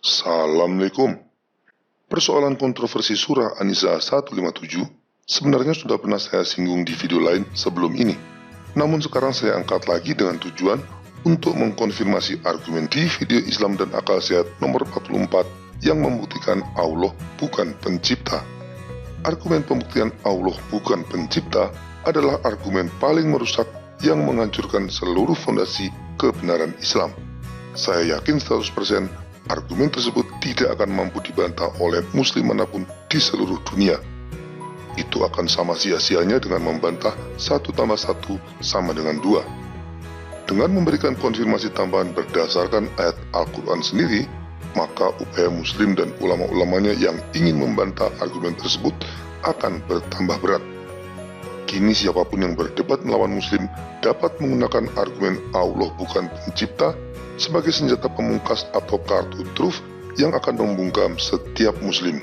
Assalamualaikum. Persoalan kontroversi surah An-Nisa 157 sebenarnya sudah pernah saya singgung di video lain sebelum ini. Namun sekarang saya angkat lagi dengan tujuan untuk mengkonfirmasi argumen di video Islam dan Akal Sehat nomor 44 yang membuktikan Allah bukan pencipta. Argumen pembuktian Allah bukan pencipta adalah argumen paling merusak yang menghancurkan seluruh fondasi kebenaran Islam. Saya yakin 100% argumen tersebut tidak akan mampu dibantah oleh muslim manapun di seluruh dunia. Itu akan sama sia-sianya dengan membantah 1 tambah 1 sama dengan 2. Dengan memberikan konfirmasi tambahan berdasarkan ayat Al-Quran sendiri, maka upaya muslim dan ulama-ulamanya yang ingin membantah argumen tersebut akan bertambah berat. Kini siapapun yang berdebat melawan muslim dapat menggunakan argumen Allah bukan pencipta sebagai senjata pemungkas atau kartu truf yang akan membungkam setiap muslim.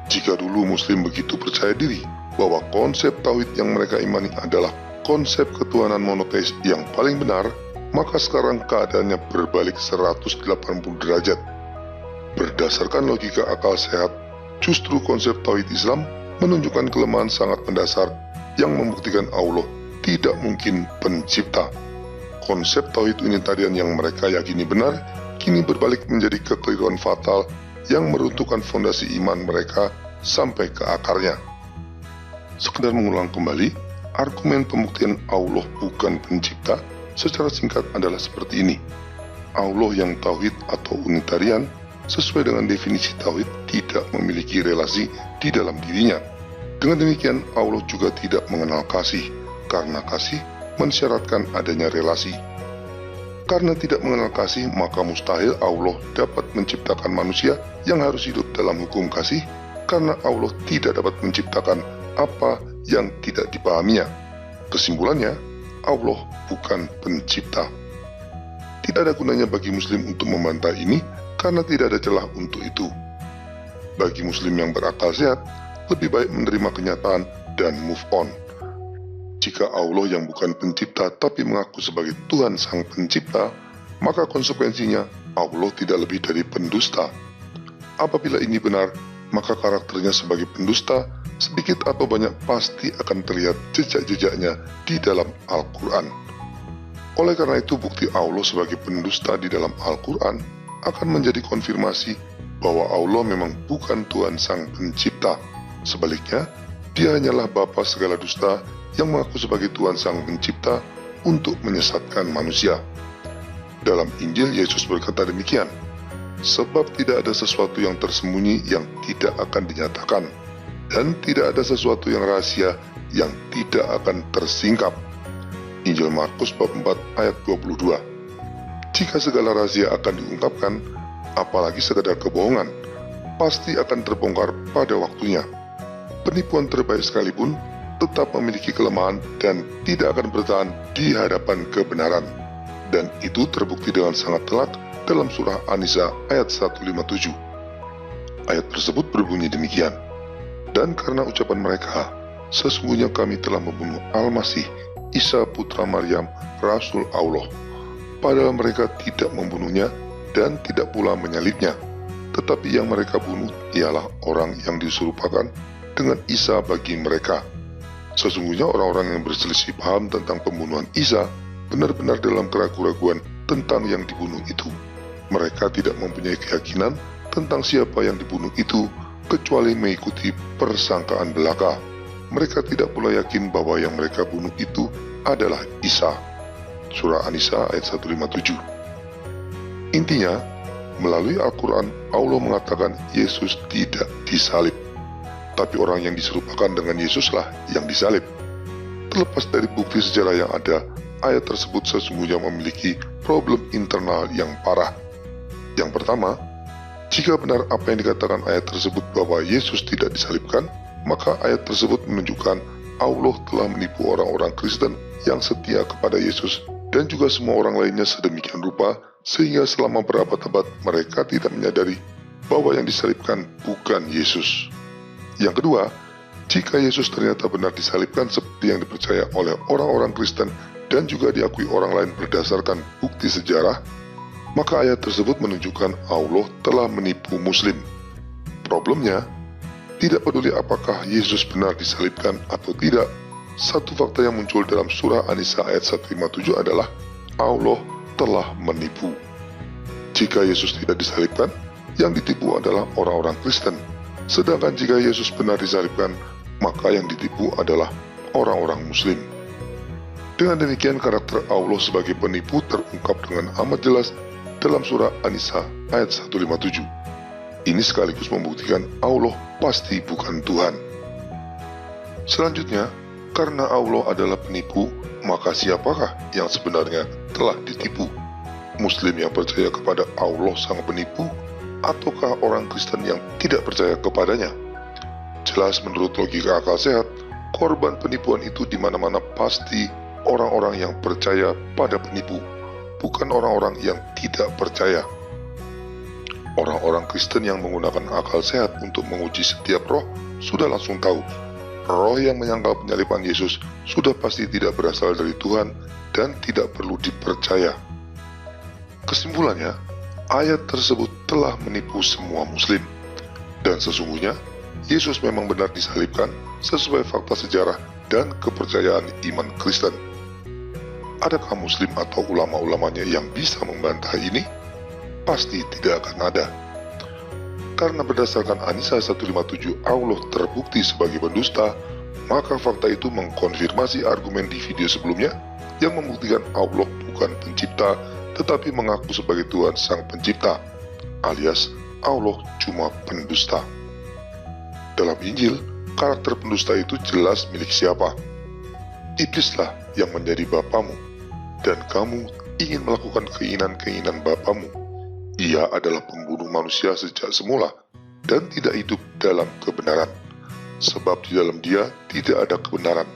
Jika dulu muslim begitu percaya diri bahwa konsep tauhid yang mereka imani adalah konsep ketuhanan monoteis yang paling benar, maka sekarang keadaannya berbalik 180 derajat. Berdasarkan logika akal sehat, justru konsep tauhid Islam menunjukkan kelemahan sangat mendasar yang membuktikan Allah tidak mungkin pencipta. Konsep tauhid unitarian yang mereka yakini benar, kini berbalik menjadi kekeliruan fatal yang meruntuhkan fondasi iman mereka sampai ke akarnya. Sekedar mengulang kembali, argumen pembuktian Allah bukan pencipta secara singkat adalah seperti ini. Allah yang tauhid atau unitarian sesuai dengan definisi tauhid tidak memiliki relasi di dalam dirinya. Dengan demikian, Allah juga tidak mengenal kasih, karena kasih mensyaratkan adanya relasi. Karena tidak mengenal kasih, maka mustahil Allah dapat menciptakan manusia yang harus hidup dalam hukum kasih, karena Allah tidak dapat menciptakan apa yang tidak dipahaminya. Kesimpulannya, Allah bukan pencipta. Tidak ada gunanya bagi muslim untuk membantah ini, karena tidak ada celah untuk itu. Bagi muslim yang berakal sehat, lebih baik menerima kenyataan dan move on. Jika Allah yang bukan pencipta tapi mengaku sebagai Tuhan sang pencipta, maka konsekuensinya Allah tidak lebih dari pendusta. Apabila ini benar, maka karakternya sebagai pendusta sedikit atau banyak pasti akan terlihat jejak-jejaknya di dalam Al-Quran. Oleh karena itu, bukti Allah sebagai pendusta di dalam Al-Quran akan menjadi konfirmasi bahwa Allah memang bukan Tuhan sang pencipta. Sebaliknya, dia hanyalah bapa segala dusta yang mengaku sebagai Tuhan sang pencipta untuk menyesatkan manusia. Dalam Injil, Yesus berkata demikian, sebab tidak ada sesuatu yang tersembunyi yang tidak akan dinyatakan, dan tidak ada sesuatu yang rahasia yang tidak akan tersingkap. Injil Markus bab 4 ayat 22. Jika segala rahasia akan diungkapkan, apalagi sekedar kebohongan, pasti akan terbongkar pada waktunya. Penipuan terbaik sekalipun tetap memiliki kelemahan dan tidak akan bertahan di hadapan kebenaran. Dan itu terbukti dengan sangat telak dalam surah An-Nisa ayat 157. Ayat tersebut berbunyi demikian, dan karena ucapan mereka, sesungguhnya kami telah membunuh Al-Masih, Isa putra Maryam, Rasul Allah. Padahal mereka tidak membunuhnya dan tidak pula menyalibnya, tetapi yang mereka bunuh ialah orang yang diserupakan dengan Isa bagi mereka. Sesungguhnya orang-orang yang berselisih paham tentang pembunuhan Isa benar-benar dalam keraguan-raguan tentang yang dibunuh itu. Mereka tidak mempunyai keyakinan tentang siapa yang dibunuh itu, kecuali mengikuti persangkaan belaka. Mereka tidak pula yakin bahwa yang mereka bunuh itu adalah Isa. Surah An-Nisa ayat 157. Intinya, melalui Al-Quran, Allah mengatakan Yesus tidak disalib, tapi orang yang diserupakan dengan Yesuslah yang disalib. Terlepas dari bukti sejarah yang ada, ayat tersebut sesungguhnya memiliki problem internal yang parah. Yang pertama, jika benar apa yang dikatakan ayat tersebut bahwa Yesus tidak disalibkan, maka ayat tersebut menunjukkan Allah telah menipu orang-orang Kristen yang setia kepada Yesus dan juga semua orang lainnya sedemikian rupa, sehingga selama berabad-abad mereka tidak menyadari bahwa yang disalibkan bukan Yesus. Yang kedua, jika Yesus ternyata benar disalibkan seperti yang dipercaya oleh orang-orang Kristen dan juga diakui orang lain berdasarkan bukti sejarah, maka ayat tersebut menunjukkan Allah telah menipu Muslim. Problemnya, tidak peduli apakah Yesus benar disalibkan atau tidak, satu fakta yang muncul dalam surah An-Nisa ayat 157 adalah Allah telah menipu. Jika Yesus tidak disalibkan, yang ditipu adalah orang-orang Kristen. Sedangkan jika Yesus benar disalibkan, maka yang ditipu adalah orang-orang Muslim. Dengan demikian, karakter Allah sebagai penipu terungkap dengan amat jelas dalam surah An-Nisa ayat 157. Ini sekaligus membuktikan Allah pasti bukan Tuhan. Selanjutnya, karena Allah adalah penipu, maka siapakah yang sebenarnya telah ditipu? Muslim yang percaya kepada Allah sang penipu, ataukah orang Kristen yang tidak percaya kepadanya? Jelas menurut logika akal sehat, korban penipuan itu di mana-mana pasti orang-orang yang percaya pada penipu, bukan orang-orang yang tidak percaya. Orang-orang Kristen yang menggunakan akal sehat untuk menguji setiap roh sudah langsung tahu, roh yang menyangkal penyaliban Yesus sudah pasti tidak berasal dari Tuhan dan tidak perlu dipercaya. Kesimpulannya, ayat tersebut telah menipu semua Muslim. Dan sesungguhnya, Yesus memang benar disalibkan sesuai fakta sejarah dan kepercayaan iman Kristen. Adakah Muslim atau ulama-ulamanya yang bisa membantah ini? Pasti tidak akan ada. Karena berdasarkan An-Nisa 157 Allah terbukti sebagai pendusta, maka fakta itu mengkonfirmasi argumen di video sebelumnya yang membuktikan Allah bukan pencipta tetapi mengaku sebagai Tuhan sang pencipta, alias Allah cuma pendusta. Dalam Injil, karakter pendusta itu jelas milik siapa? Iblislah yang menjadi bapamu, dan kamu ingin melakukan keinginan-keinginan bapamu. Ia adalah pembunuh manusia sejak semula, dan tidak hidup dalam kebenaran, sebab di dalam dia tidak ada kebenaran.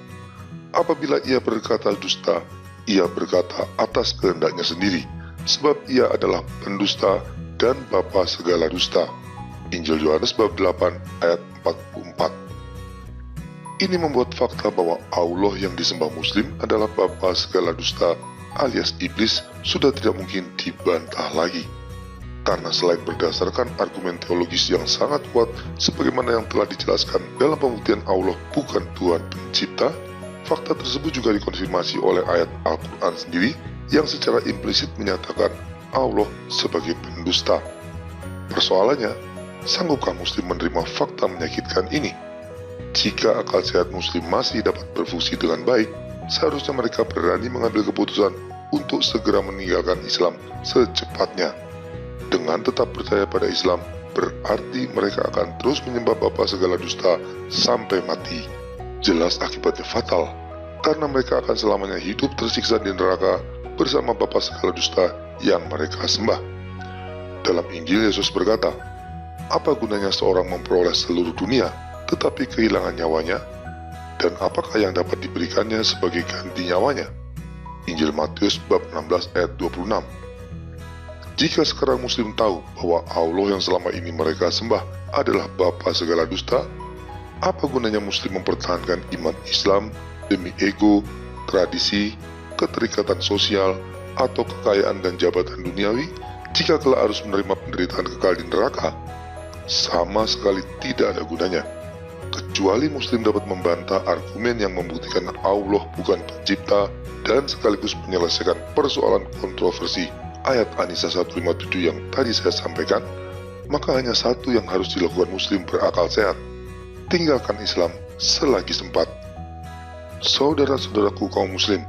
Apabila ia berkata dusta, ia berkata atas kehendaknya sendiri, sebab ia adalah pendusta dan bapa segala dusta. Injil Yohanes bab 8 ayat 44. Ini membuat fakta bahwa Allah yang disembah Muslim adalah bapa segala dusta alias iblis sudah tidak mungkin dibantah lagi. Karena selain berdasarkan argumen teologis yang sangat kuat sebagaimana yang telah dijelaskan dalam pembuktian Allah bukan Tuhan pencipta, fakta tersebut juga dikonfirmasi oleh ayat Al-Quran sendiri yang secara implisit menyatakan Allah sebagai pendusta. Persoalannya, sanggupkah Muslim menerima fakta menyakitkan ini? Jika akal sehat Muslim masih dapat berfungsi dengan baik, seharusnya mereka berani mengambil keputusan untuk segera meninggalkan Islam secepatnya. Dengan tetap percaya pada Islam, berarti mereka akan terus menyembah bapa segala dusta sampai mati. Jelas akibatnya fatal, karena mereka akan selamanya hidup tersiksa di neraka bersama bapa segala dusta yang mereka sembah. Dalam Injil, Yesus berkata, "Apa gunanya seorang memperoleh seluruh dunia, tetapi kehilangan nyawanya? Dan apakah yang dapat diberikannya sebagai ganti nyawanya?" Injil Matius bab 16 ayat 26. Jika sekarang Muslim tahu bahwa Allah yang selama ini mereka sembah adalah bapa segala dusta, apa gunanya Muslim mempertahankan iman Islam demi ego, tradisi, keterikatan sosial, atau kekayaan dan jabatan duniawi jika kelak harus menerima penderitaan kekal di neraka? Sama sekali tidak ada gunanya. Kecuali Muslim dapat membantah argumen yang membuktikan Allah bukan pencipta dan sekaligus menyelesaikan persoalan kontroversi ayat An-Nisa 157 yang tadi saya sampaikan, maka hanya satu yang harus dilakukan Muslim berakal sehat: tinggalkan Islam selagi sempat. Saudara-saudaraku kaum Muslim,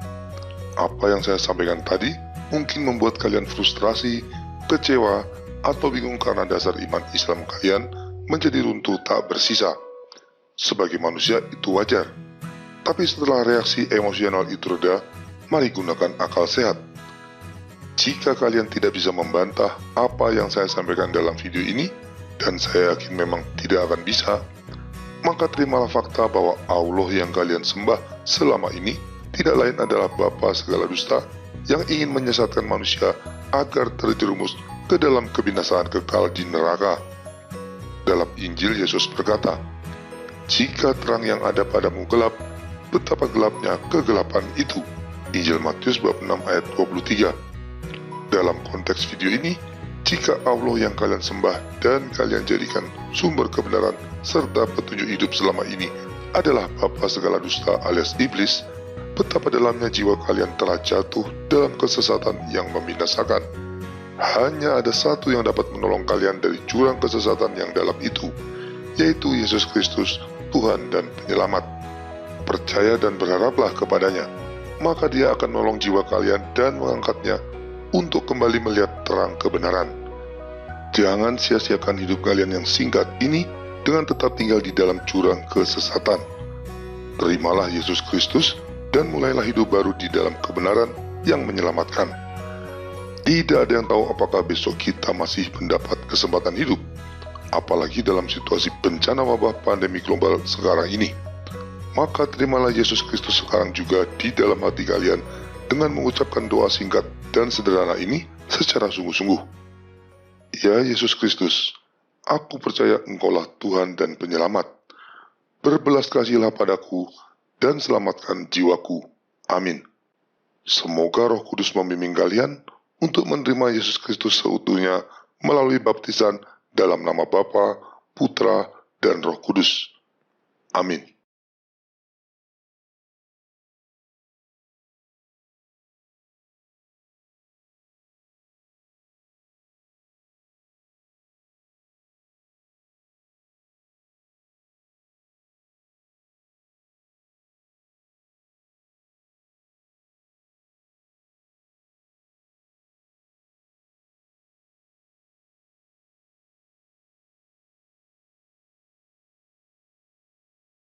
apa yang saya sampaikan tadi mungkin membuat kalian frustrasi, kecewa, atau bingung karena dasar iman Islam kalian menjadi runtuh tak bersisa. Sebagai manusia itu wajar, tapi setelah reaksi emosional itu reda, mari gunakan akal sehat. Jika kalian tidak bisa membantah apa yang saya sampaikan dalam video ini, dan saya yakin memang tidak akan bisa, maka terimalah fakta bahwa Allah yang kalian sembah selama ini tidak lain adalah bapa segala dusta yang ingin menyesatkan manusia agar terjerumus ke dalam kebinasaan kekal di neraka. Dalam Injil, Yesus berkata, "Jika terang yang ada padamu gelap, betapa gelapnya kegelapan itu." Injil Matius bab 6 ayat 23. Dalam konteks video ini, jika Allah yang kalian sembah dan kalian jadikan sumber kebenaran serta petunjuk hidup selama ini adalah bapa segala dusta alias iblis, betapa dalamnya jiwa kalian telah jatuh dalam kesesatan yang membinasakan. Hanya ada satu yang dapat menolong kalian dari jurang kesesatan yang dalam itu, yaitu Yesus Kristus, Tuhan dan Penyelamat. Percaya dan berharaplah kepadanya, maka Dia akan menolong jiwa kalian dan mengangkatnya untuk kembali melihat terang kebenaran. Jangan sia-siakan hidup kalian yang singkat ini dengan tetap tinggal di dalam jurang kesesatan. Terimalah Yesus Kristus dan mulailah hidup baru di dalam kebenaran yang menyelamatkan. Tidak ada yang tahu apakah besok kita masih mendapat kesempatan hidup, apalagi dalam situasi bencana wabah pandemi global sekarang ini. Maka terimalah Yesus Kristus sekarang juga di dalam hati kalian dengan mengucapkan doa singkat dan sederhana ini secara sungguh-sungguh. Ya Yesus Kristus, aku percaya Engkaulah Tuhan dan Penyelamat. Berbelas kasihilah padaku dan selamatkan jiwaku. Amin. Semoga Roh Kudus membimbing kalian untuk menerima Yesus Kristus seutuhnya melalui baptisan dalam nama Bapa, Putra, dan Roh Kudus. Amin.